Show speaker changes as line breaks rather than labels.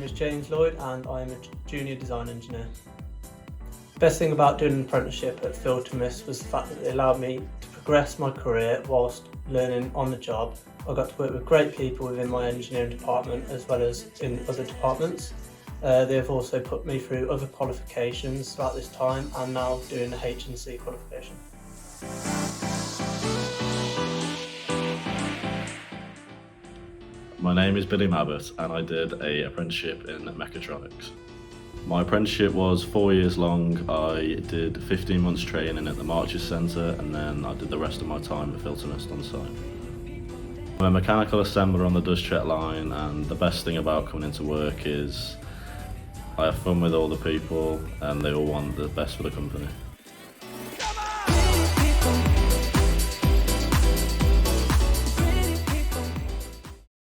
name is James Lloyd and I'm a junior design engineer. Best thing about doing an apprenticeship at Filtermist was the fact that it allowed me to progress my career whilst learning on the job. I got to work with great people within my engineering department as well as in other departments. They have also put me through other qualifications throughout this time and now doing the H&C qualification.
My name is Billy Mabbott and I did an apprenticeship in mechatronics. My apprenticeship was 4 years long. I did 15 months training at the Marches Centre and then I did the rest of my time at Filtermist on site. I'm a mechanical assembler on the Dustcheck line, and the best thing about coming into work is I have fun with all the people and they all want the best for the company.